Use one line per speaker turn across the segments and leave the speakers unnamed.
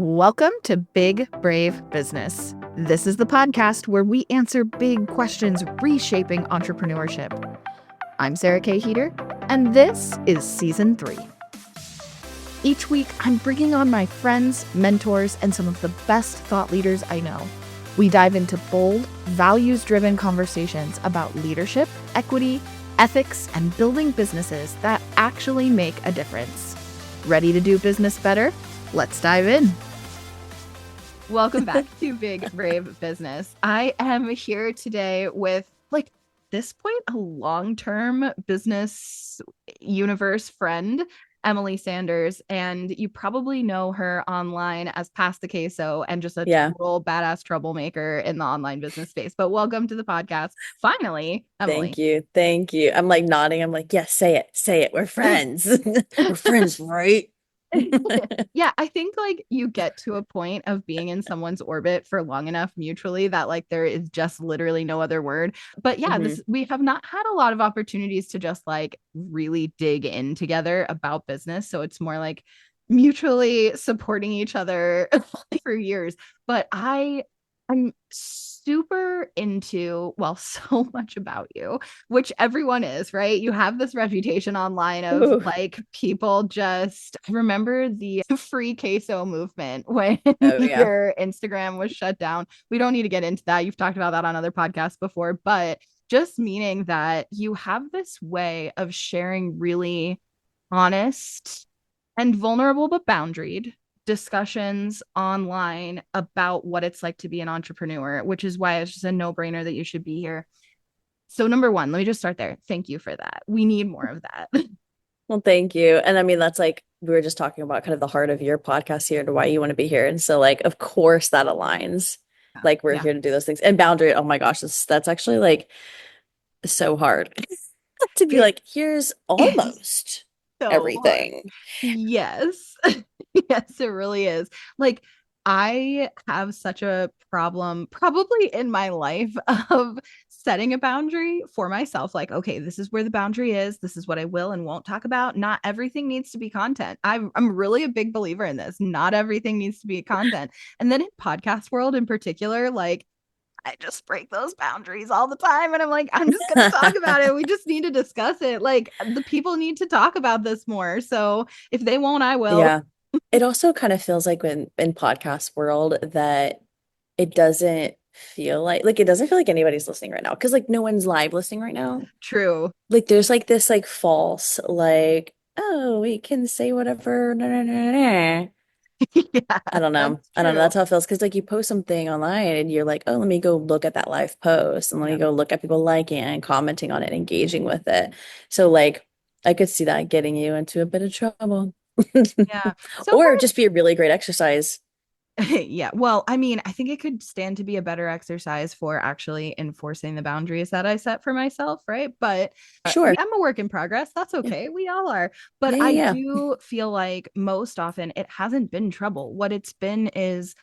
Welcome to Big Brave Business. This is the podcast where we answer big questions reshaping entrepreneurship. I'm Sarah K. Heeter, and this is Season 3. Each week, I'm bringing on my friends, mentors, and some of the best thought leaders I know. We dive into bold, values-driven conversations about leadership, equity, ethics, and building businesses that actually make a difference. Ready to do business better? Let's dive in. Welcome back to Big Brave Business. I am here today with, this point, a long-term business universe friend, Emelie Sanders, and you probably know her online as Pass the Queso and just a total badass troublemaker in the online business space. But welcome to the podcast. Finally, Emelie.
Thank you. I'm like nodding. I'm like, yes, say it. We're friends. We're friends, right?
Yeah, I think you get to a point of being in someone's orbit for long enough mutually that there is just literally no other word. But yeah, we have not had a lot of opportunities to just really dig in together about business. So it's more like mutually supporting each other for years. But I'm super into, so much about you, which everyone is, right? You have this reputation online of people just, I remember the free queso movement when your Instagram was shut down. We don't need to get into that. You've talked about that on other podcasts before, but just meaning that you have this way of sharing really honest and vulnerable, but boundaried discussions online about what it's like to be an entrepreneur, which is why it's just a no-brainer that you should be here. So number one, let me just start there. Thank you for that. We need more of that.
Well, thank you. And I mean, that's we were just talking about kind of the heart of your podcast here to why you want to be here. And so of course that aligns. We're here to do those things. And boundary, oh my gosh, that's actually so hard to be here's almost everything.
Yes. Yes, it really is. I have such a problem probably in my life of setting a boundary for myself. Okay, this is where the boundary is. This is what I will and won't talk about. Not everything needs to be content. I'm really a big believer in this. Not everything needs to be content. And then in podcast world in particular, I just break those boundaries all the time. And I'm just going to talk about it. We just need to discuss it. The people need to talk about this more. So if they won't, I will.
Yeah. It also kind of feels like in podcast world that it doesn't feel like it doesn't feel like anybody's listening right now. Because no one's live listening right now.
True.
There's this false, oh, we can say whatever. No.
Yeah,
I don't know. That's how it feels. Because you post something online and you're oh, let me go look at that live post and let me go look at people liking and commenting on it, engaging with it. So I could see that getting you into a bit of trouble.
Yeah.
Or just be a really great exercise.
Yeah. Well, I mean, I think it could stand to be a better exercise for actually enforcing the boundaries that I set for myself, right? But
sure,
I'm a work in progress. That's okay. We all are. But I do feel like most often it hasn't been trouble. What it's been is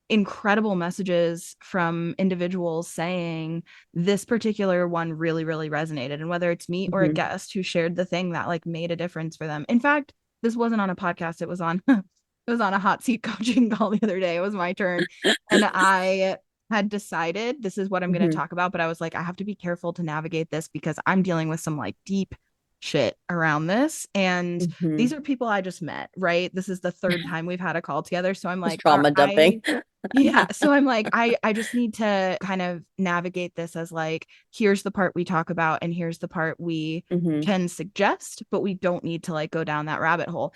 incredible messages from individuals saying this particular one really, really resonated. And whether it's me or a guest who shared the thing that made a difference for them. In fact, this wasn't on a podcast. It was on a hot seat coaching call the other day. It was my turn. And I had decided this is what I'm going to talk about. But I was I have to be careful to navigate this because I'm dealing with some deep shit around this. And these are people I just met, right? This is the third time we've had a call together. So I'm
trauma dumping.
Yeah. So I'm I just need to kind of navigate this as here's the part we talk about and here's the part we can suggest, but we don't need to go down that rabbit hole.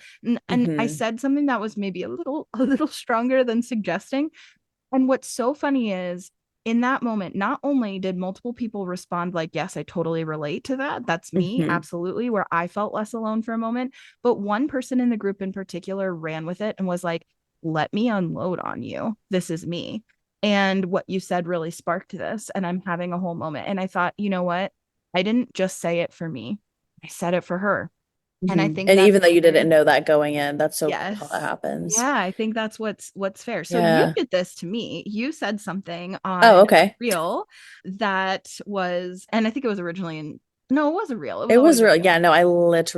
And I said something that was maybe a little stronger than suggesting. And what's so funny is in that moment, not only did multiple people respond yes, I totally relate to that. That's me. Absolutely. Where I felt less alone for a moment. But one person in the group in particular ran with it and was let me unload on you. This is me. And what you said really sparked this. And I'm having a whole moment. And I thought, you know what? I didn't just say it for me. I said it for her. And I think,
and even though you didn't know that going in, that's so
yes.
how that happens.
Yeah, I think that's what's fair. So you did this to me. You said something on Reel that was, and I think it was originally in No, it wasn't real. It was
It was
always a
real.
reel.
Yeah, no, I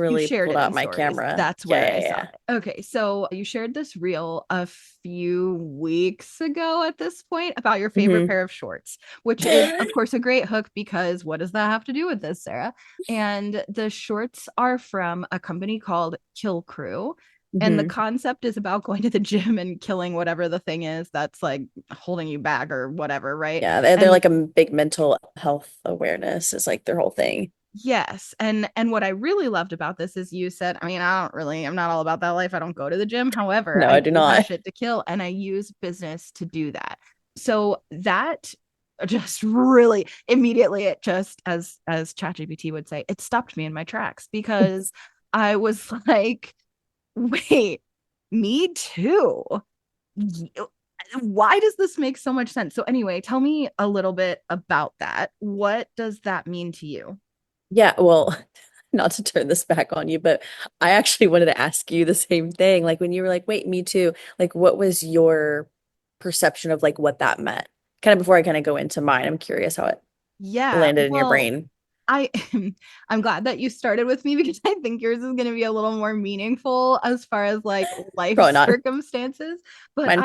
You
literally
shared
pulled
it
out
in
my
stories.
camera.
That's
Yeah,
where I
yeah,
saw
yeah.
it. Okay, so you shared this reel a few weeks ago at this point about your favorite
Hmm.
pair of shorts, which is, of course, a great hook because what does that have to do with this, Sarah? And the shorts are from a company called Kill Crew. And the
Hmm.
concept is about going to the gym and killing whatever the thing is that's like holding you back or whatever, right?
Yeah, they're
And
like a big mental health awareness is like their whole thing.
yes. And what I really loved about this is you said, I mean, I'm not all about that life. I don't go to the gym. However,
No,
I
I do
do have
not.
shit to kill and I use business to do that. So that just really immediately it just as ChatGPT would say, it stopped me in my tracks because I was like, wait, me too. Why does this make so much sense? So anyway, tell me a little bit about that. What does that mean to you?
Yeah, well, not to turn this back on you, but I actually wanted to ask you the same thing. Like when you were like, wait, me too. Like, what was your perception of like what that meant? Kind of before I kind of go into mine, I'm curious how it
Yeah,
landed in your
well,
brain.
I I'm glad that you started with me because I think yours is going to be a little more meaningful as far as like life
Probably not.
circumstances, but
Mine.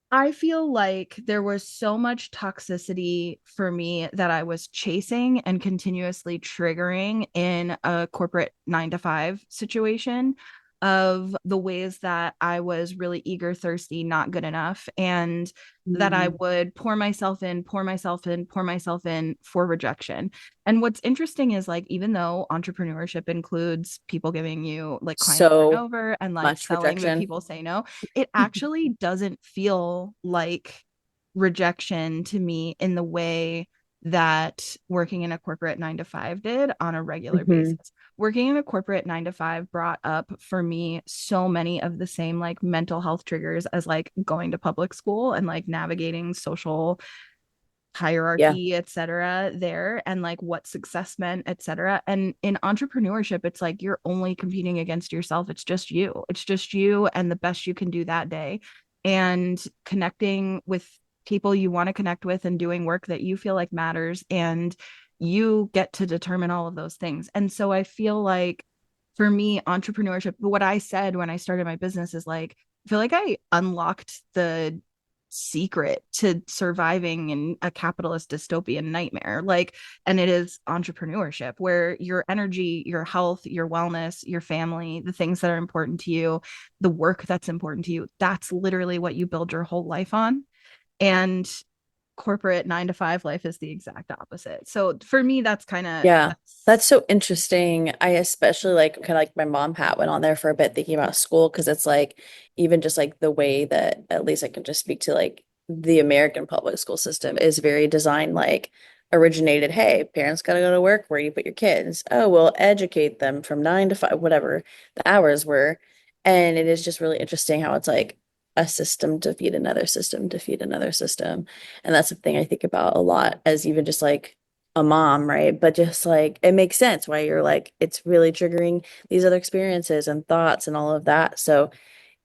I feel like there was so much toxicity for me that I was chasing and continuously triggering in a corporate 9 to 5 situation of the ways that I was really eager, thirsty, not good enough, and that I
Mm.
would pour myself in, pour myself in, pour myself in for rejection. And what's interesting is like, even though entrepreneurship includes people giving you like clients over and
So
over and like
much
selling, but
rejection.
people say no, it actually doesn't feel like rejection to me in the way that working in a corporate 9 to 5 did on a regular
Hmm.
basis. Working in a corporate 9 to 5 brought up for me so many of the same like mental health triggers as like going to public school and like navigating social
Yeah.
hierarchy, etc. there and like what success meant, etc. And in entrepreneurship, it's like you're only competing against yourself. It's just you. It's just you and the best you can do that day. And connecting with people you want to connect with and doing work that you feel like matters. And you get to determine all of those things. And so I feel like for me, entrepreneurship, what I said when I started my business is like, I feel like I unlocked the secret to surviving in a capitalist dystopian nightmare, like, and it is entrepreneurship where your energy, your health, your wellness, your family, the things that are important to you, the work that's important to you, that's literally what you build your whole life on. And corporate 9 to 5 life is the exact opposite. So for me, that's kind of
Yeah, that's
that's
so interesting. I especially like kind of like my mom hat went on there for a bit thinking about school because it's like even just like the way that at least I can just speak to like the American public school system is very designed like originated, hey, parents gotta go to work, where do you put your kids? Oh, we'll educate them from 9 to 5, whatever the hours were. And it is just really interesting how it's like a system to feed another system to feed another system. And that's the thing I think about a lot as even just like a mom, right? But just like it makes sense why you're like, it's really triggering these other experiences and thoughts and all of that. So,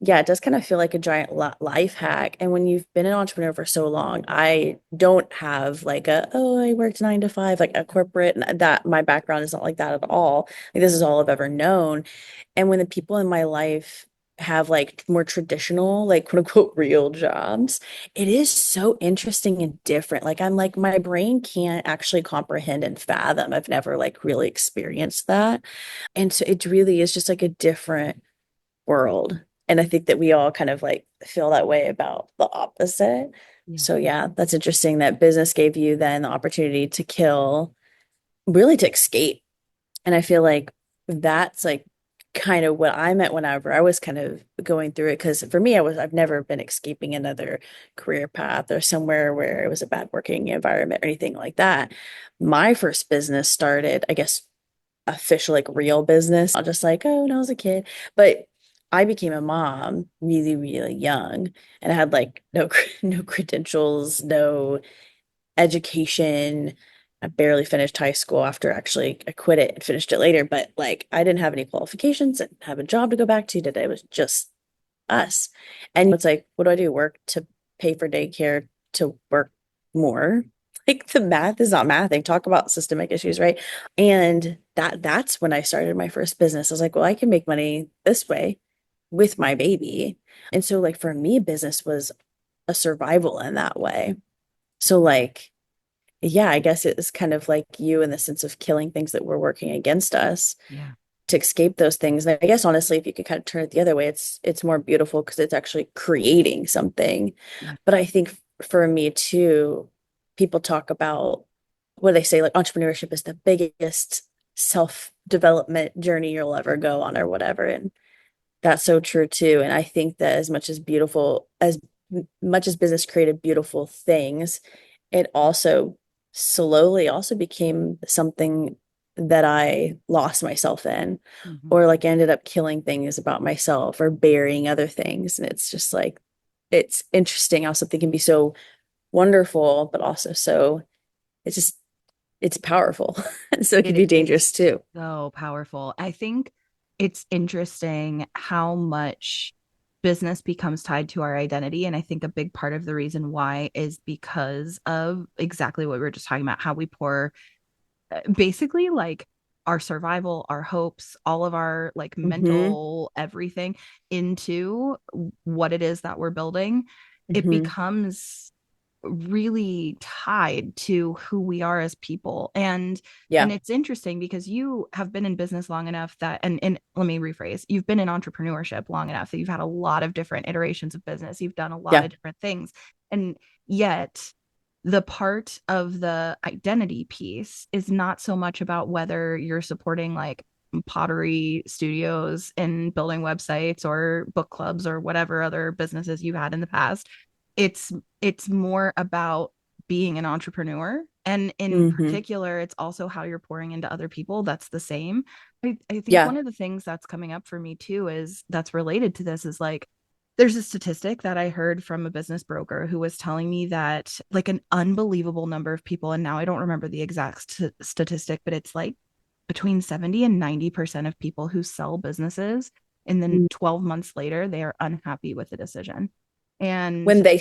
yeah, it does kind of feel like a giant life hack. And when you've been an entrepreneur for so long, I don't have like oh, I worked 9 to 5, like a corporate, and that my background is not like that at all. Like, this is all I've ever known. And when the people in my life have like more traditional, like quote unquote real jobs, it is so interesting and different. Like I'm like, my brain can't actually comprehend and fathom. I've never like really experienced that. And so it really is just like a different world. And I think that we all kind of like feel that way about the opposite.
yeah.
So yeah, that's interesting that business gave you then the opportunity to kill, really to escape. And I feel like that's like kind of what I meant whenever I was kind of going through it. Because for me, I've never been escaping another career path or somewhere where it was a bad working environment or anything like that. My first business started, I guess, official, like real business, not just like, oh, when I was a kid. But I became a mom really, really young and I had like no credentials, no education. I barely finished high school after actually I quit it and finished it later, but like I didn't have any qualifications, I didn't have a job to go back to today. It was just us. And it's like, what do I do? Work to pay for daycare to work more. like the math is not math. They talk about systemic issues, right? And that's when I started my first business. I was like, well, I can make money this way with my baby. And so like for me, business was a survival in that way. So like, yeah, I guess it's kind of like you in the sense of killing things that were working against us
Yeah.
to escape those things. And I guess honestly, if you could kind of turn it the other way, it's more beautiful because it's actually creating something.
Yeah.
But I think for me too, people talk about what they say, like entrepreneurship is the biggest self-development journey you'll ever go on or whatever. And that's so true too. And I think that as much as business created beautiful things, it also slowly also became something that I lost myself in,
Mhm.
or like ended up killing things about myself or burying other things. And it's just like, it's interesting how something can be so wonderful, but also so, it's just, it's powerful. So it can be
It is
dangerous too.
so powerful. I think it's interesting how much business becomes tied to our identity. And I think a big part of the reason why is because of exactly what we were just talking about, how we pour basically like our survival, our hopes, all of our like
Mm-hmm.
mental everything into what it is that we're building. It
Mm-hmm.
becomes really tied to who we are as people. And
Yeah.
it's interesting because you have been in business long enough that and let me rephrase, you've been in entrepreneurship long enough that you've had a lot of different iterations of business, you've done a lot
Yeah.
of different things, and yet the part of the identity piece is not so much about whether you're supporting like pottery studios and building websites or book clubs or whatever other businesses you had in the past. It's more about being an entrepreneur, and in
Mm-hmm.
particular it's also how you're pouring into other people. That's the same. I think
Yeah.
one of the things that's coming up for me too is that's related to this is like there's a statistic that I heard from a business broker who was telling me that like an unbelievable number of people, and now I don't remember the exact statistic, but it's like between 70 and 90% of people who sell businesses and then 12 months later they are unhappy with the decision. And
When they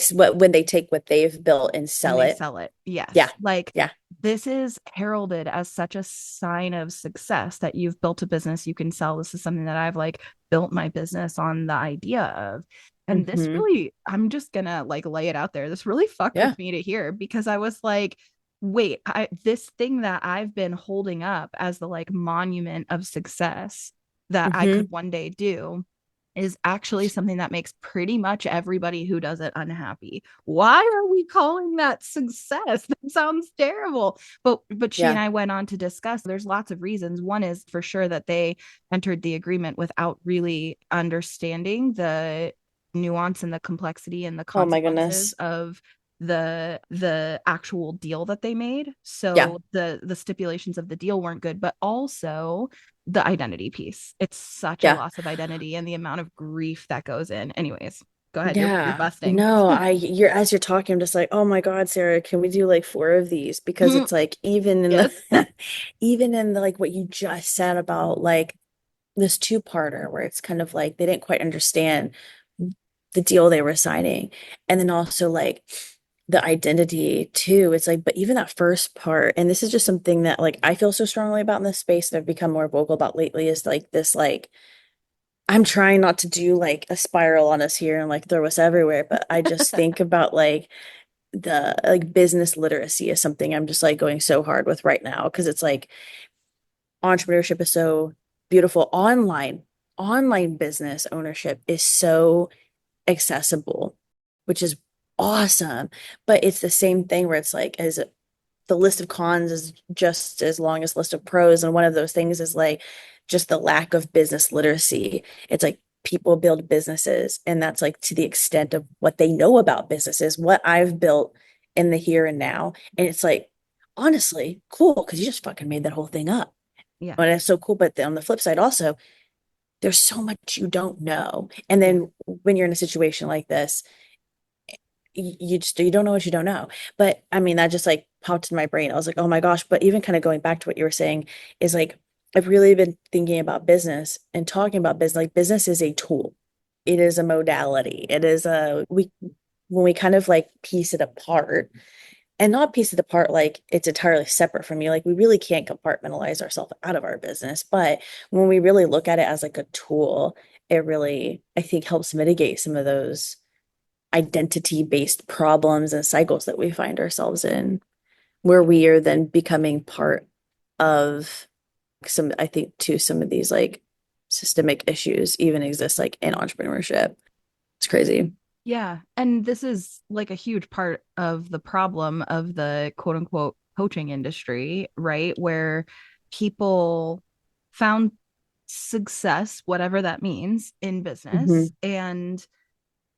take what they've built and
and
sell
they
it.
sell it.
Yeah.
Yes. Like
Yeah.
this is heralded as such a sign of success that you've built a business you can sell. This is something that I've like built my business on the idea of. And this
Mm-hmm.
really, I'm just gonna like lay it out there. This really fucked
Yeah.
with me to hear because I was like, wait, this thing that I've been holding up as the like monument of success that I
Mm-hmm.
could one day do is actually something that makes pretty much everybody who does it unhappy. Why are we calling that success? That sounds terrible. But she and
Yeah.
I went on to discuss there's lots of reasons. One is for sure that they entered the agreement without really understanding the nuance and the complexity and the
Oh my
consequences
goodness.
of the actual deal that they made.
Yeah.
So the stipulations of the deal weren't good, but also the identity piece. It's such a
Yeah.
loss of identity and the amount of grief that goes in. Anyways, go ahead. You're
Yeah.
busting.
No, you're as you're talking, I'm just like, oh my God, Sarah, can we do like four of these? Because it's like even in
Yes.
the even in the like what you just said about like this two-parter where it's kind of like they didn't quite understand the deal they were signing. And then also like the identity too. It's like, but even that first part, and this is just something that like I feel so strongly about in this space that I've become more vocal about lately is like this like I'm trying not to do like a spiral on us here and like throw us everywhere, but I just think about like the like business literacy is something I'm just like going so hard with right now because it's like entrepreneurship is so beautiful. Online business ownership is so accessible, which is awesome. But it's the same thing where it's like as the list of cons is just as long as list of pros. And one of those things is like just the lack of business literacy. It's like people build businesses, and that's like to the extent of what they know about businesses, what I've built in the here and now. And it's like, honestly, cool, because you just fucking made that whole thing up.
Yeah.
And it's so cool. But then on the flip side, also, there's so much you don't know. And
Yeah.
then when you're in a situation like this, you don't know what you don't know. But I mean, that just like popped in my brain. I was like, oh my gosh. But even kind of going back to what you were saying is like, I've really been thinking about business and talking about business. Like business is a tool. It is a modality. It is a we when we kind of like piece it apart and not piece it apart like it's entirely separate from you. Like we really can't compartmentalize ourselves out of our business. But when we really look at it as like a tool, it really, I think, helps mitigate some of those identity-based problems and cycles that we find ourselves in, where we are then becoming part of some, I think, too, some of these like systemic issues even exist like in entrepreneurship. It's crazy.
Yeah. And this is like a huge part of the problem of the quote unquote coaching industry, right? Where people found success, whatever that means, in
Hmm.
business. And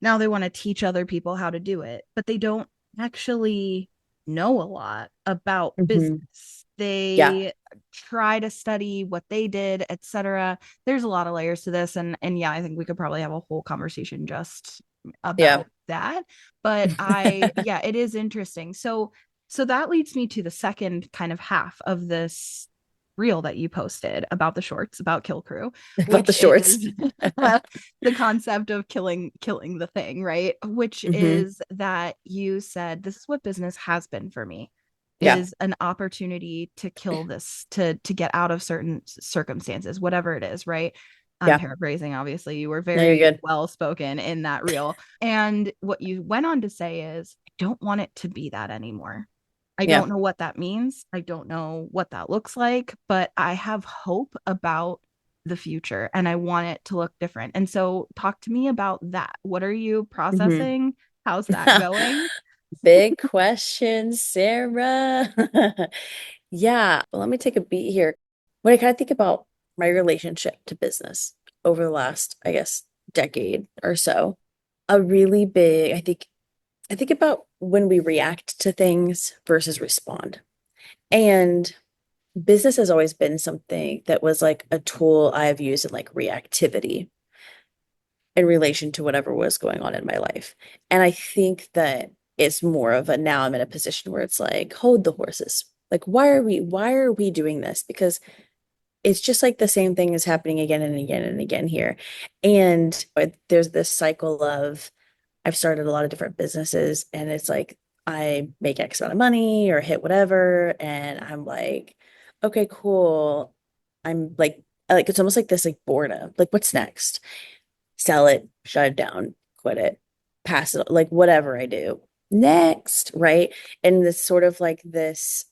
now they want to teach other people how to do it, but they don't actually know a lot about
Hmm.
business.
Yeah.
They try to study what they did, etc. There's a lot of layers to this, and yeah, I think we could probably have a whole conversation just
Yeah.
about that. But yeah, it is interesting. So that leads me to the second kind of half of this reel that you posted about the shorts about Kill Crew,
About the
which
shorts.
is the concept of killing the thing, right? Which
Hmm.
is that you said this is what business has been for me,
Yeah.
is an opportunity to kill this, to get out of certain circumstances, whatever it is, right? I'm
Yeah.
paraphrasing, obviously. You were
No, you're
very
good.
well spoken in that reel. And what you went on to say is, I don't want it to be that anymore. I
Yeah.
don't know what that means. I don't know what that looks like, but I have hope about the future and I want it to look different. And so, talk to me about that. What are you
Hmm.
processing? How's that going?
Big question, Sarah. Yeah. Well, let me take a beat here. When I kind of think about my relationship to business over the last, I guess, decade or so, a really big, I think about when we react to things versus respond. And business has always been something that was like a tool I've used in like reactivity in relation to whatever was going on in my life. And I think that it's more of a now I'm in a position where it's like, hold the horses. Like, why are we doing this? Because it's just like the same thing is happening again and again and again here. And there's this cycle of I've started a lot of different businesses and it's like I make X amount of money or hit whatever. And I'm like, okay, cool. I'm like it's almost like this like boredom. Like, what's next? Sell it, shut it down, quit it, pass it, like whatever I do next, right? And this sort of like this,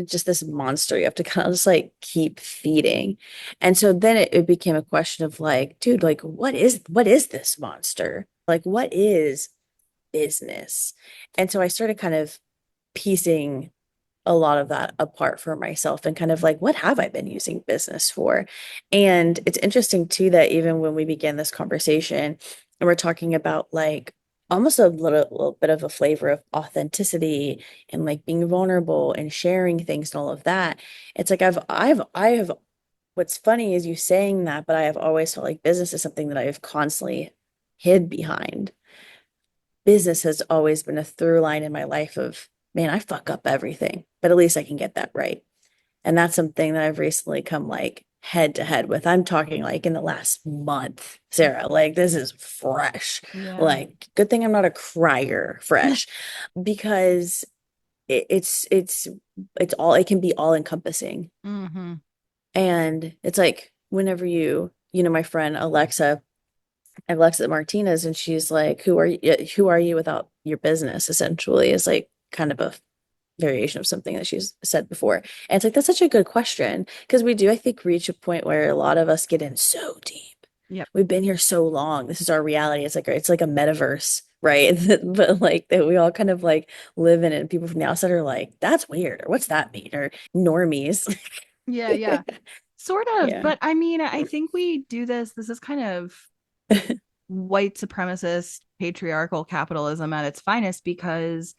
just this monster you have to kind of just like keep feeding. And so then it became a question of like, dude, like what is this monster? Like what is business? And so I started kind of piecing a lot of that apart for myself and kind of like, what have I been using business for? And it's interesting too that even when we began this conversation and we're talking about like almost a little bit of a flavor of authenticity and like being vulnerable and sharing things and all of that, it's like I have, what's funny is you saying that, but I have always felt like business is something that I have constantly hid behind. Business has always been a through line in my life of, man, I fuck up everything, but at least I can get that right. And that's something that I've recently come like head to head with. I'm talking like in the last month, Sarah, like this is fresh.
Yeah.
Like, good thing I'm not a crier fresh because it's all, it can be all encompassing.
Mm-hmm.
And it's like whenever you know, my friend Alexa Martinez, and she's like, who are you without your business?" Essentially, is like kind of a variation of something that she's said before. And it's like, that's such a good question because we do, I think, reach a point where a lot of us get in so deep.
Yep.
We've been here so long. This is our reality. It's like a metaverse, right? But like that we all kind of like live in it. And people from the outside are like, that's weird, or what's that mean? Or normies.
Yeah, yeah. Sort of.
Yeah.
But I mean, I think we do this. This is kind of white supremacist patriarchal capitalism at its finest, because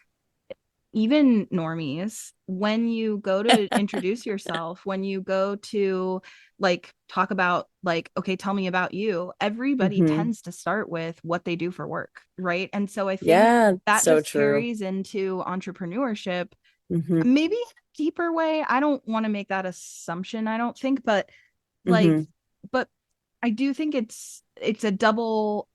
even normies, when you go to introduce yourself, when you go to like talk about like, okay, tell me about you, everybody
Hmm.
tends to start with what they do for work, right? And so I think
Yeah,
that
so
just
true.
carries into entrepreneurship,
Hmm.
maybe in a deeper way. I don't want to make that assumption, I don't think, but like,
Hmm.
but I do think it's a double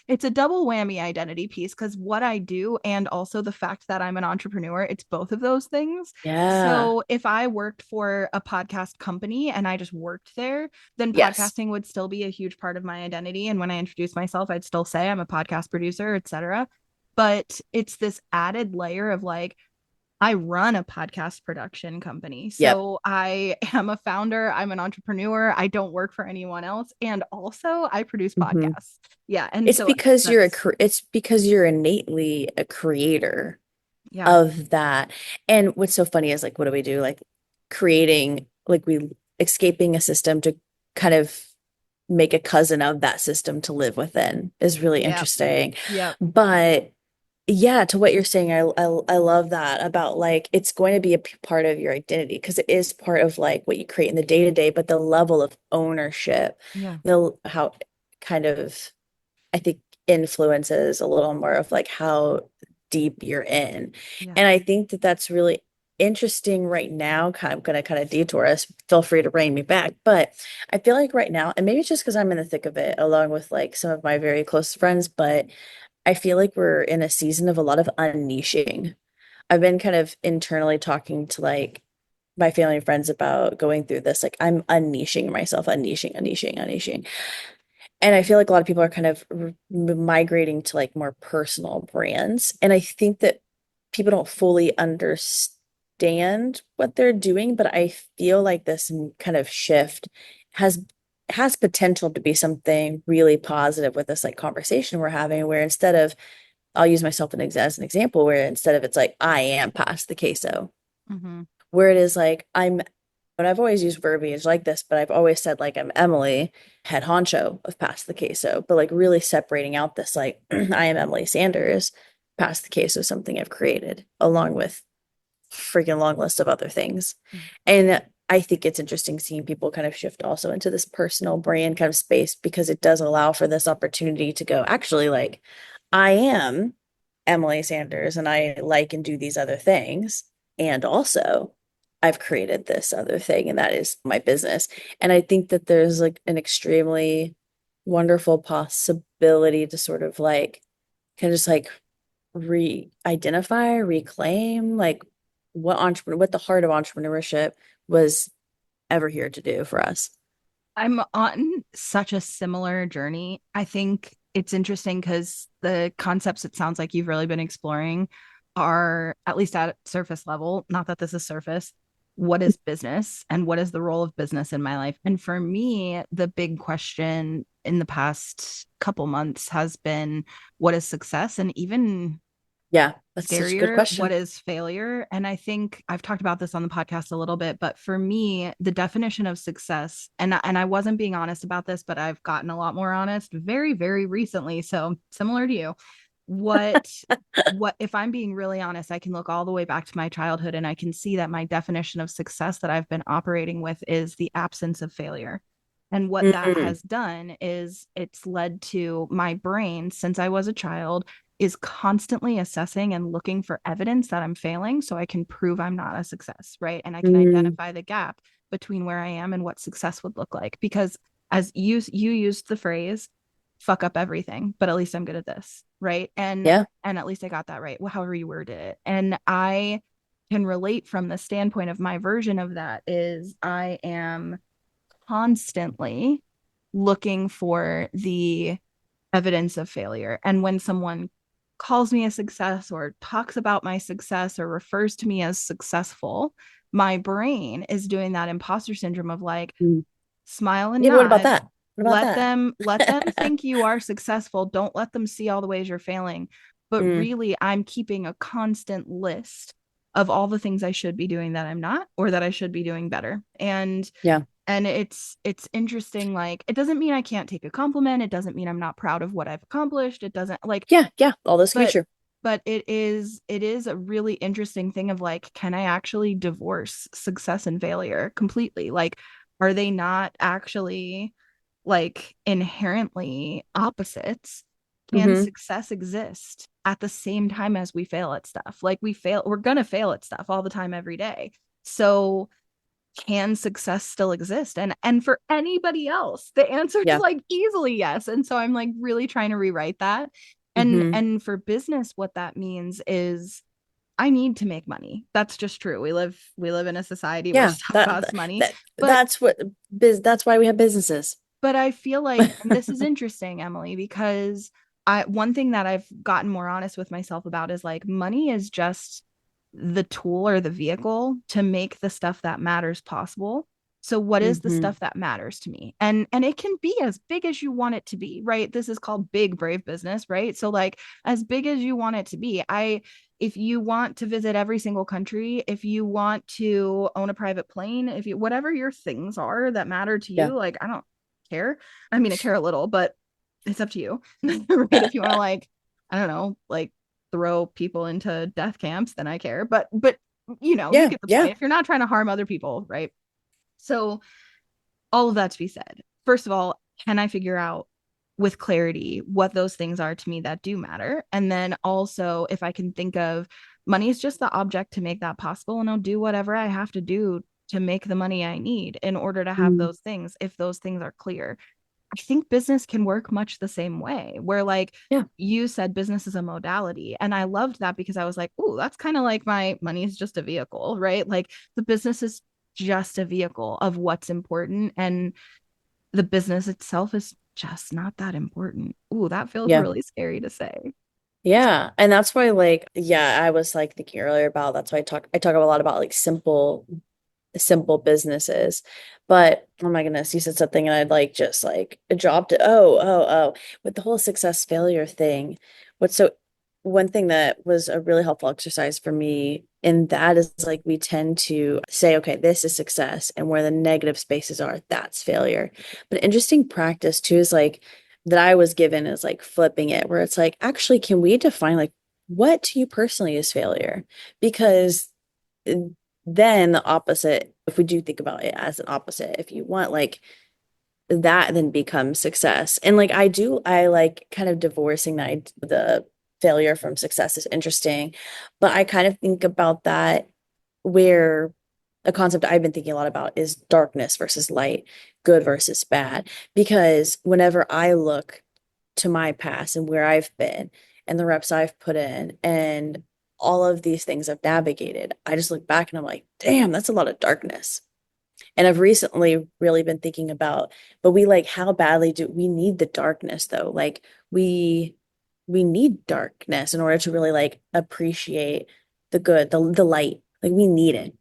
it's a double whammy identity piece, because what I do and also the fact that I'm an entrepreneur, it's both of those things.
Yeah.
So if I worked for a podcast company and I just worked there, then
Yes.
podcasting would still be a huge part of my identity. And when I introduce myself, I'd still say I'm a podcast producer, etc. But it's this added layer of like, I run a podcast production company.
Yep.
So I am a founder, I'm an entrepreneur, I don't work for anyone else. And also I produce
hmm
podcasts. Yeah. And
It's
so
because
that's,
it's because you're innately a creator
yeah.
of that. And what's so funny is like, what do we do? Like creating, like we escaping a system to kind of make a cousin of that system to live within is really
Yeah.
interesting.
Yeah.
But yeah, to what you're saying, I love that about like it's going to be a part of your identity because it is part of like what you create in the day to day, but the level of ownership,
Yeah.
the how kind of I think influences a little more of like how deep you're in.
Yeah.
And I think that that's really interesting right now. Kind of going to kind of detour us. Feel free to rein me back. But I feel like right now, and maybe it's just because I'm in the thick of it, along with like some of my very close friends, but I feel like we're in a season of a lot of unniching. I've been kind of internally talking to like my family and friends about going through this. Like I'm unniching myself, unniching. And I feel like a lot of people are kind of migrating to like more personal brands. And I think that people don't fully understand what they're doing, but I feel like this kind of shift has has potential to be something really positive with this like conversation we're having, where instead of I'll use myself as an example, where instead of it's like I am past the queso,
Mm-hmm.
where it is like I'm but I've always used verbiage like this, but I've always said like I'm Emelie, head honcho of Pass the Queso, but like really separating out this like I am Emelie Sanders, Pass the Queso, something I've created along with freaking long list of other things. And I think it's interesting seeing people kind of shift also into this personal brand kind of space because it does allow for this opportunity to go, actually, like, I am Emelie Sanders and I like and do these other things. And also, I've created this other thing, and that is my business. And I think that there's like an extremely wonderful possibility to sort of like, kind of just like re-identify, reclaim like what the heart of entrepreneurship was ever here to do for us.
I'm on such a similar journey. I think it's interesting because the concepts it sounds like you've really been exploring are, at least at surface level, not that this is surface, what is business and what is the role of business in my life? And for me, the big question in the past couple months has been, what is success? And even
Yeah, that's such a good
scarier, what
question.
is failure? And I think I've talked about this on the podcast a little bit, but for me, the definition of success, and I wasn't being honest about this, but I've gotten a lot more honest very, very recently. So similar to you, what what if I'm being really honest, I can look all the way back to my childhood and I can see that my definition of success that I've been operating with is the absence of failure. And what that
Mm,
has done is it's led to my brain since I was a child is constantly assessing and looking for evidence that I'm failing so I can prove I'm not a success, right? And I can
mm,
identify the gap between where I am and what success would look like. Because as you used the phrase, fuck up everything, but at least I'm good at this, right?
yeah.
And at least I got that right, however you worded it. And I can relate from the standpoint of my version of that is I am constantly looking for the evidence of failure. And when someone calls me a success or talks about my success or refers to me as successful, my brain is doing that imposter syndrome of like,
Mm.
smile and
Yeah, but what about
nod.
that? What about
Let them
that?
think you are successful. Don't let them see all the ways you're failing. But
Mm,
really, I'm keeping a constant list of all the things I should be doing that I'm not, or that I should be doing better.
yeah.
And it's interesting, like it doesn't mean I can't take a compliment, it doesn't mean I'm not proud of what I've accomplished, it doesn't like,
Yeah, yeah. All this can be
but
true.
it is a really interesting thing of like, can I actually divorce success and failure completely? Like, are they not actually like inherently opposites? Can
Hmm.
success exist at the same time as we fail at stuff? Like we're gonna fail at stuff all the time every day. So can success still exist? And for anybody else, the answer is like easily yes. And so I'm like really trying to rewrite that. And for business, what that means is I need to make money. That's just true. We live in a society where stuff costs money.
That's why we have businesses.
But I feel like, and this is interesting, Emelie, because one thing that I've gotten more honest with myself about is like money is just the tool or the vehicle to make the stuff that matters possible. So what is the stuff that matters to me? And it can be as big as you want it to be, right? This is called big, brave business, right? So like as big as you want it to be. If you want to visit every single country, if you want to own a private plane, if you, whatever your things are that matter to you, like, I don't care. I mean, I care a little, but it's up to you. Right? If you want to like, I don't know, like throw people into death camps, then I care. But you know, you get the point. If you're not trying to harm other people, right? So all of that to be said, first of all, can I figure out with clarity what those things are to me that do matter? And then also, if I can think of money is just the object to make that possible, and I'll do whatever I have to do to make the money I need in order to have those things, if those things are clear. I think business can work much the same way, where like you said business is a modality. And I loved that because I was like, oh, that's kind of like my money is just a vehicle, right? Like the business is just a vehicle of what's important. And the business itself is just not that important. Ooh, that feels really scary to say.
Yeah. And that's why like, I was like thinking earlier about that's why I talk a lot about like simple businesses. But oh my goodness, you said something and I'd like just like dropped it. Oh. With the whole success failure thing, one thing that was a really helpful exercise for me in that is like we tend to say, okay, this is success, and where the negative spaces are, that's failure. But interesting practice too is like that I was given is like flipping it, where it's like, actually, can we define like what to you personally is failure? Because then the opposite, if we do think about it as an opposite, if you want like that then becomes success. And like I like kind of divorcing the failure from success is interesting, but I kind of think about that where a concept I've been thinking a lot about is darkness versus light, good versus bad. Because whenever I look to my past and where I've been and the reps I've put in and all of these things I've navigated, I just look back and I'm like, damn, that's a lot of darkness. And I've recently really been thinking about, but we like, how badly do we need the darkness though? Like we need darkness in order to really like appreciate the good, the light. Like we need it.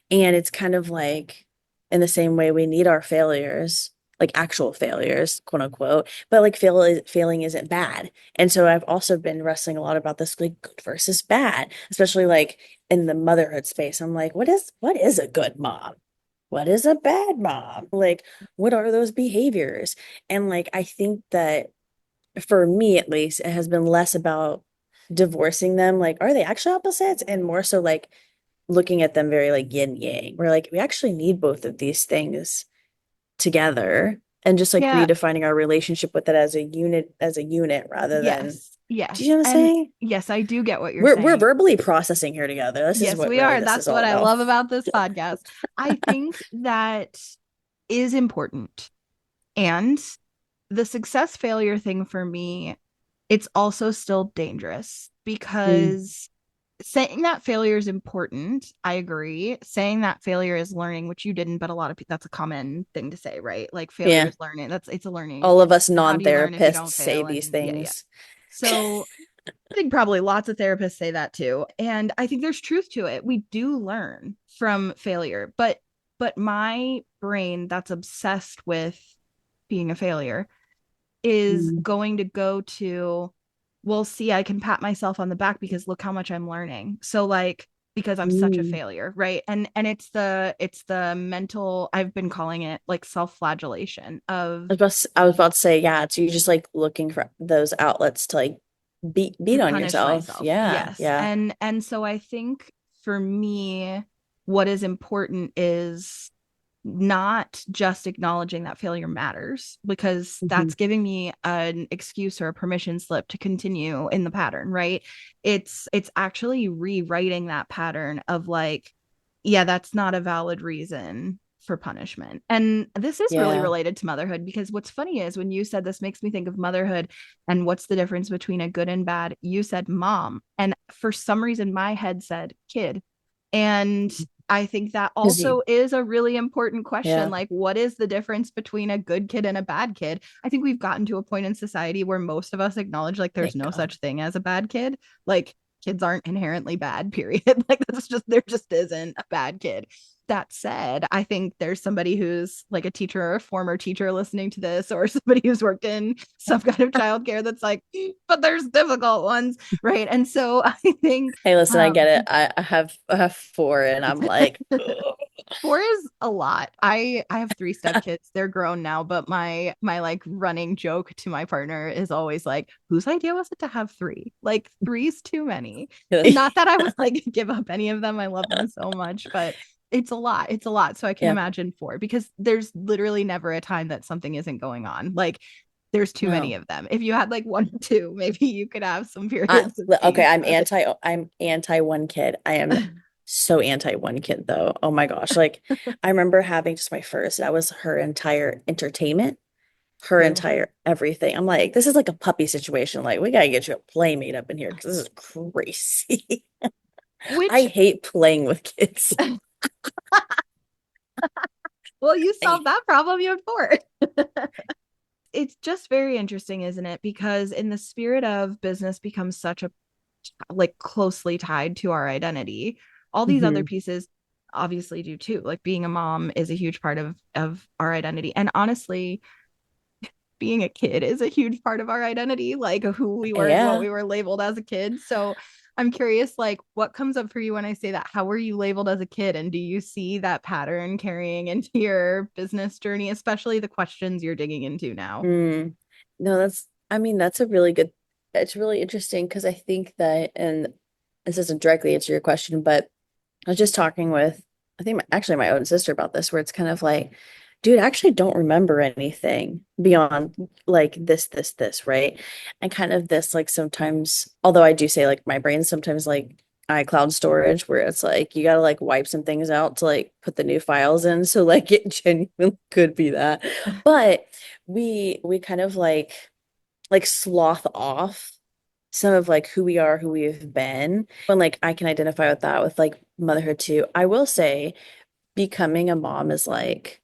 And it's kind of like in the same way we need our failures, like actual failures, quote unquote, but like failing isn't bad. And so I've also been wrestling a lot about this like good versus bad, especially like in the motherhood space. I'm like, what is a good mom? What is a bad mom? Like, what are those behaviors? And like, I think that for me at least, it has been less about divorcing them. Like, are they actually opposites? And more so like looking at them very like yin yang. We're like, we actually need both of these things together and just like redefining our relationship with it as a unit rather than
Yes.
Do you know what I'm saying?
Yes, I do get what you're saying.
We're verbally processing here together. This is what
we
really
are. That's what I love about this podcast. I think that is important. And the success failure thing for me, it's also still dangerous because saying that failure is important, I agree. Saying that failure is learning, which you didn't, but a lot of people, that's a common thing to say, right? Like failure is learning. It's a learning.
All of us
non-therapists
say these things.
So I think probably lots of therapists say that too. And I think there's truth to it. We do learn from failure, but my brain that's obsessed with being a failure is going to go to, well, see, I can pat myself on the back because look how much I'm learning. So like, because I'm such a failure, right? And it's the mental, I've been calling it like self-flagellation of
I was about to say, so you're just like looking for those outlets to like beat on yourself.
Myself.
Yeah.
Yes. And so I think for me, what is important is not just acknowledging that failure matters, because that's giving me an excuse or a permission slip to continue in the pattern, right? It's actually rewriting that pattern of like, yeah, that's not a valid reason for punishment. And this is really
Yeah.
related to motherhood, because what's funny is when you said this makes me think of motherhood and what's the difference between a good and bad, you said mom. And for some reason, my head said kid. And I think that
'Cause you,
also is a really important question.
yeah.
Like, what is the difference between a good kid and a bad kid? I think we've gotten to a point in society where most of us acknowledge like there's
Thank
no
God.
such thing as a bad kid. Like, kids aren't inherently bad, period. Like, that's just, there just isn't a bad kid. That said, I think there's somebody who's like a teacher or a former teacher listening to this, or somebody who's worked in some kind of childcare that's like, but there's difficult ones, right? And so I think
Hey, listen, I get it. I have four, and I'm like, ugh.
four is a lot. I have three stepkids. They're grown now, but my like running joke to my partner is always like, whose idea was it to have three? Like three's too many. Not that I would like give up any of them. I love them so much, but it's a lot. It's a lot. So I can
Yeah.
imagine four, because there's literally never a time that something isn't going on. Like there's too many
No.
of them. If you had like one or two, maybe you could have some periods of
Okay,
peace. But
I'm anti one kid. I am so anti one kid though. Oh my gosh. Like I remember having just my first, that was her entire entertainment, her
Ew.
entire everything. I'm like, this is like a puppy situation. Like we gotta get you a playmate up in here because this is crazy. I
Which,
hate playing with kids.
well, you
I,
solved that problem. You had four. It's just very interesting, isn't it? Because in the spirit of business becomes such a like closely tied to our identity, all these other
Mhm.
pieces obviously do too. Like being a mom is a huge part of our identity. And honestly, being a kid is a huge part of our identity, like who we were and what
Yeah.
we were labeled as a kid. So I'm curious, like, what comes up for you when I say that? How were you labeled as a kid? And do you see that pattern carrying into your business journey, especially the questions you're digging into now?
Mm. No, I mean, that's a really good, it's really interesting because I think that, and this doesn't directly answer your question, but I was just talking with, I think actually my own sister about this, where it's kind of like, dude, I actually don't remember anything beyond like this, right? And kind of this, like sometimes, although I do say like my brain sometimes like iCloud storage, where it's like you gotta like wipe some things out to like put the new files in. So like it genuinely could be that. But we kind of like sloth off some of like who we are, who we've been. And like I can identify with that with like motherhood too. I will say becoming a mom is like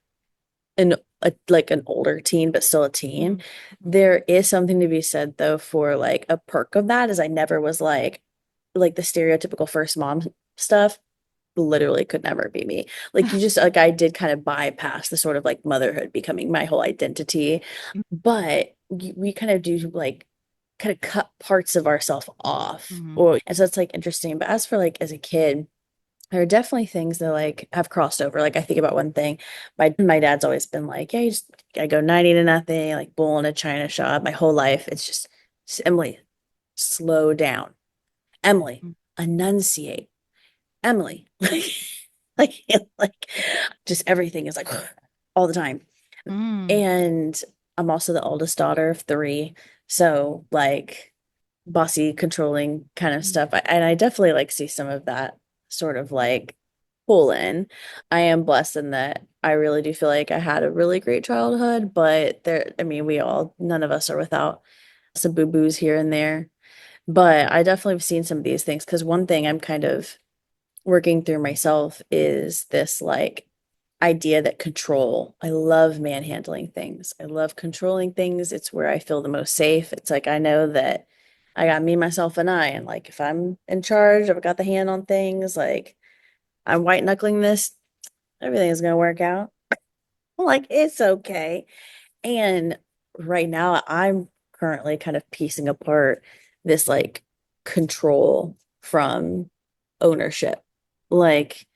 like an older teen, but still a teen.
Mhm.
There is something to be said though for like a perk of that is I never was like the stereotypical first mom stuff literally could never be me. Like you just like I did kind of bypass the sort of like motherhood becoming my whole identity, but we kind of do like kind of cut parts of ourselves off.
Mhm.
Or and so it's like interesting. But as for like as a kid, there are definitely things that like have crossed over. Like I think about one thing, my dad's always been like, yeah, you just gotta go 90 to nothing, like bull in a china shop. My whole life, it's just Emelie, slow down. Emelie, enunciate. Emelie, like, like just everything is like all the time.
Mm.
And I'm also the oldest daughter of three. So like bossy, controlling kind of stuff. And I definitely like see some of that sort of like pull in. I am blessed in that I really do feel like I had a really great childhood, but there, I mean, none of us are without some boo-boos here and there. But I definitely have seen some of these things because one thing I'm kind of working through myself is this like idea that control, I love manhandling things. I love controlling things. It's where I feel the most safe. It's like I know that I got me, myself, and I. And like if I'm in charge, I've got the hand on things, like I'm white knuckling this, everything's gonna work out. Like it's okay. And right now I'm currently kind of piecing apart this like control from ownership. Like,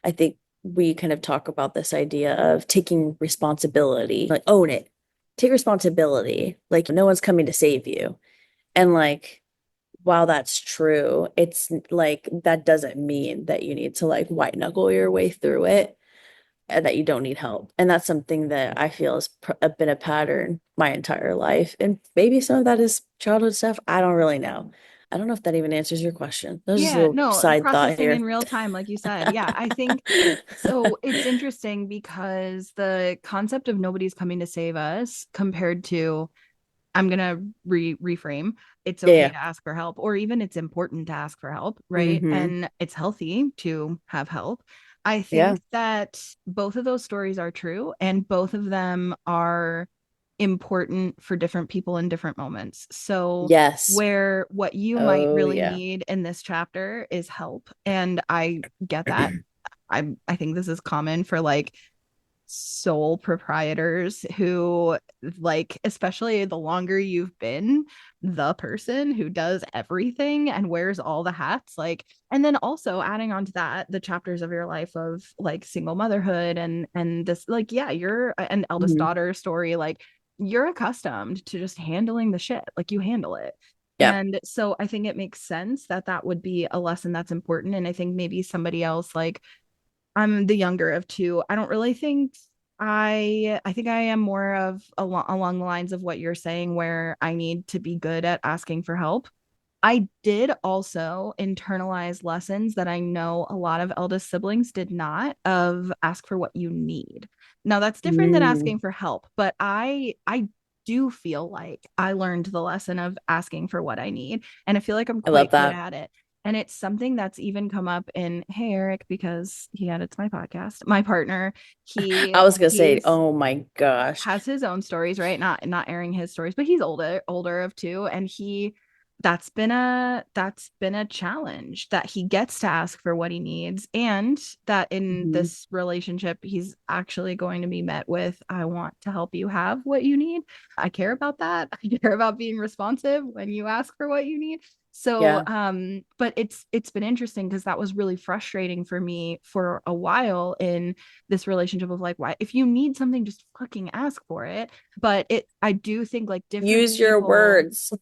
I think we kind of talk about this idea of taking responsibility, like own it, take responsibility. Like, no one's coming to save you. And like, while that's true, it's like that doesn't mean that you need to like white knuckle your way through it and that you don't need help. And that's something that I feel has been a pattern my entire life. And maybe some of that is childhood stuff. I don't really know. I don't know if that even answers your question. That was just a
Yeah,
little
no,
side thought
processing in
here.
real time, like you said. Yeah, I think so. It's interesting because the concept of nobody's coming to save us compared to I'm gonna reframe. It's okay
Yeah.
to ask for help, or even it's important to ask for help, right?
Mm-hmm.
And it's healthy to have help. I
Yeah.
think that both of those stories are true, and both of them are important for different people in different moments. So
Yes.
where what you might
Oh
really
yeah.
need in this chapter is help, and I get that. I think this is common for like sole proprietors who like, especially the longer you've been the person who does everything and wears all the hats, like, and then also adding on to that the chapters of your life of like single motherhood and this, like, yeah, you're an eldest
Mm-hmm.
daughter story, like you're accustomed to just handling the shit, like you handle it.
Yeah.
And so I think it makes sense that that would be a lesson that's important. And I think maybe somebody else, like, I'm the younger of two. I don't really think I think I am more of along the lines of what you're saying, where I need to be good at asking for help. I did also internalize lessons that I know a lot of eldest siblings did not, of ask for what you need. Now that's different than
Mm.
asking for help, but I do feel like I learned the lesson of asking for what I need, and I feel like I'm
I love
quite good
that.
at it. And it's something that's even come up in Hey Eric, because he edits my podcast. My partner, he
I was gonna say,
he's
oh my gosh.
has his own stories, right? Not airing his stories, but he's older of two, and he that's been a challenge that he gets to ask for what he needs, and that in
Mhm.
this relationship he's actually going to be met with, I want to help you have what you need. I care about that. I care about being responsive when you ask for what you need. So
Yeah.
but it's been interesting because that was really frustrating for me for a while in this relationship of like, why, if you need something, just fucking ask for it. But I do think like different
Use your
people
words.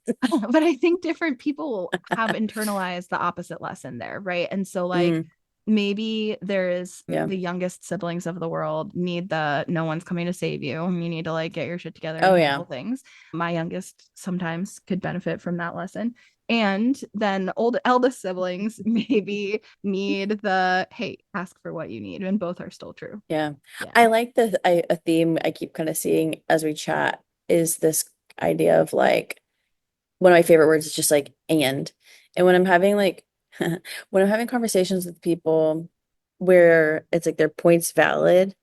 but I think different people have internalized the opposite lesson there, right? And so like
Mm,
maybe there's
yeah.
the youngest siblings of the world need the no one's coming to save you. You need to like get your shit together and
Oh
handle
yeah.
things. My youngest sometimes could benefit from that lesson. And then old eldest siblings maybe need the hey, ask for what you need. And both are still true.
Yeah.
Yeah.
I like a theme I keep kind of seeing as we chat is this idea of like one of my favorite words is just like and when I'm having like when I'm having conversations with people where it's like their point's valid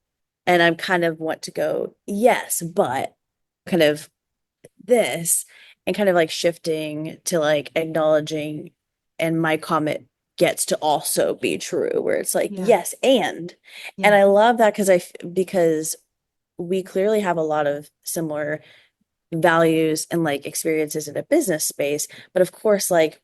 and I'm kind of want to go yes but kind of this and kind of like shifting to like acknowledging and my comment gets to also be true where it's like
Yeah.
yes and
Yeah.
I love that because we clearly have a lot of similar values and like experiences in a business space but of course like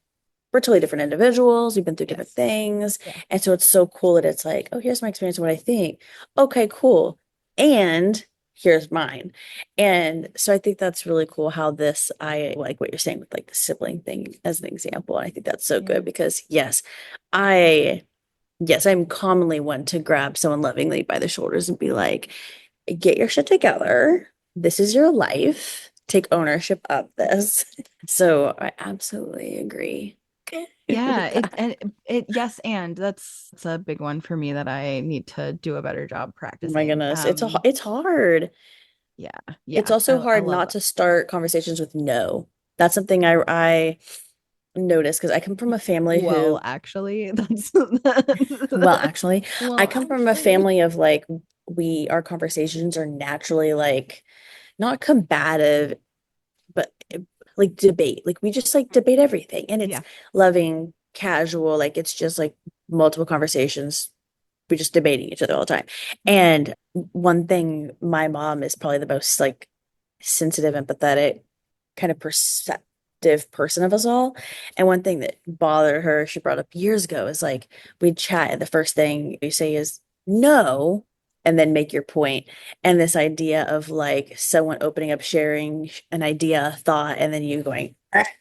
we're totally different individuals. We've been through different
Yes.
things.
Yeah.
And so it's so cool that it's like, oh, here's my experience of what I think. Okay, cool. And here's mine. And so I think that's really cool how this, I like what you're saying with like the sibling thing as an example. And I think that's so
Yeah.
good because yes, I'm commonly one to grab someone lovingly by the shoulders and be like, get your shit together. This is your life. Take ownership of this. So I absolutely agree
Yeah,
with that.
yes, and that's a big one for me that I need to do a better job
Oh my
practicing.
goodness. It's hard.
Yeah,
It's
yeah,
also
I
hard
love
not
that.
to start conversations with no. That's something I noticed because I come from a family
Well,
who,
actually, that's
well, actually, I
well,
come from a
actually,
family of like our conversations are naturally like not combative, but like debate. Like we just like debate everything. And it's
yeah.
loving, casual, like it's just like multiple conversations. We're just debating each other all the time.
Mhm.
And one thing, my mom is probably the most like sensitive, empathetic, kind of perceptive person of us all. And one thing that bothered her, she brought up years ago, is like we'd chat, and the first thing you say is no, and then make your point. And this idea of like someone opening up, sharing an idea, a thought, and then you going,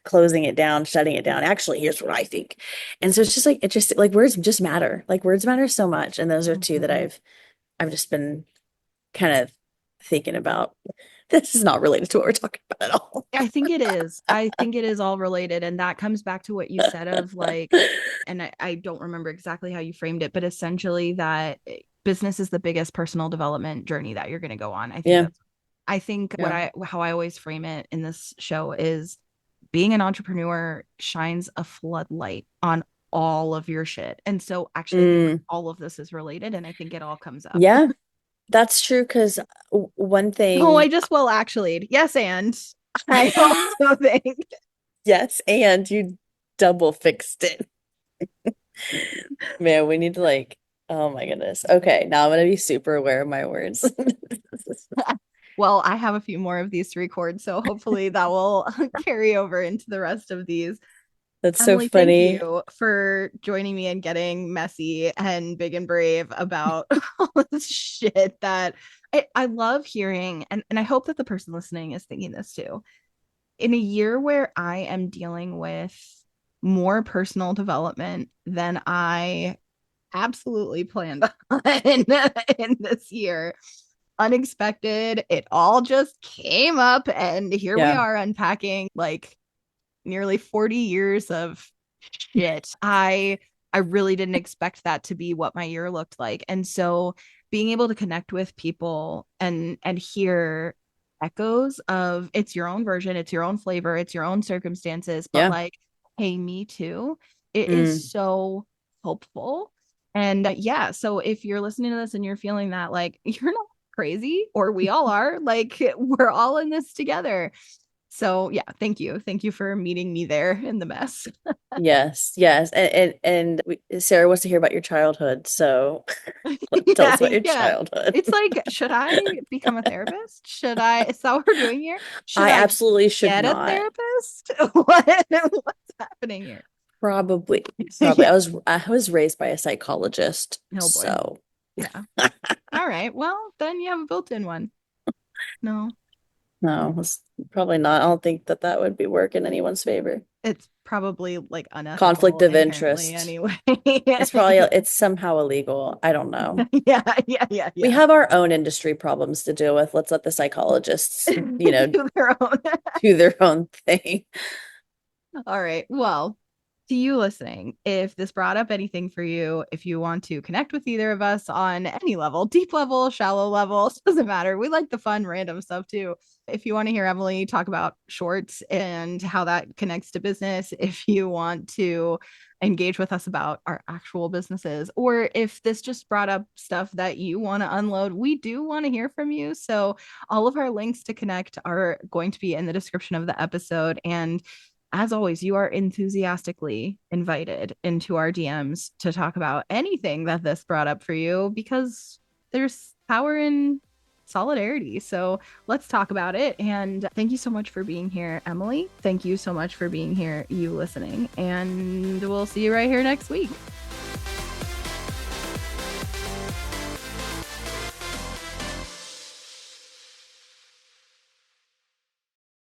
closing it down, shutting it down. Actually, here's what I think. And so it's just like, it just like words just matter. Like words matter so much. And those are two that
Mhm.
I've just been kind of thinking about. This is not related to what we're talking about at all.
I think it is. I think it is all related. And that comes back to what you said of like, and I don't remember exactly how you framed it, but essentially that business is the biggest personal development journey that you're going to go on. I think how I always frame it in this show is being an entrepreneur shines a floodlight on all of your shit. And so actually all of this is related. And I think it all comes up.
Yeah, that's true. Because one thing.
Oh, I just, well, actually, yes. And I also think.
Yes. And you double fixed it. Man, we need to like, oh my goodness. Okay. Now I'm going to be super aware of my words.
Well, I have a few more of these to record, so hopefully that will carry over into the rest of these.
That's
Emelie,
so funny.
Thank you for joining me and getting messy and big and brave about all this shit that I love hearing. And I hope that the person listening is thinking this too. In a year where I am dealing with more personal development than I absolutely planned on in this year, unexpected, it all just came up, and here we are unpacking like nearly 40 years of shit. I really didn't expect that to be what my year looked like. And so being able to connect with people and hear echoes of it's your own version, it's your own flavor, it's your own circumstances, but like, hey, me too, it is so hopeful. And so if you're listening to this and you're feeling that like you're not crazy, or we all are, like we're all in this together. So yeah, thank you for meeting me there in the mess.
Yes, and Sarah wants to hear about your childhood, so tell us about your childhood.
It's like, should I become a therapist? Is that what we're doing here?
I absolutely should
get
not.
a therapist? What's happening here?
Probably. I was raised by a psychologist. Oh boy. So
yeah. All right. Well, then you have a built-in one. No,
it's probably not. I don't think that would be work in anyone's favor.
It's probably like unethical.
Conflict of interest.
Anyway.
It's somehow illegal. I don't know.
Yeah.
We have our own industry problems to deal with. Let's let the psychologists, do their own thing.
All right. Well, to you listening, if this brought up anything for you, if you want to connect with either of us on any level, deep level, shallow level, doesn't matter. We like the fun, random stuff too. If you want to hear Emelie talk about shorts and how that connects to business, if you want to engage with us about our actual businesses, or if this just brought up stuff that you want to unload, we do want to hear from you. So all of our links to connect are going to be in the description of the episode. And as always, you are enthusiastically invited into our DMs to talk about anything that this brought up for you, because there's power in solidarity. So let's talk about it. And thank you so much for being here, Emelie. Thank you so much for being here, you listening. And we'll see you right here next week.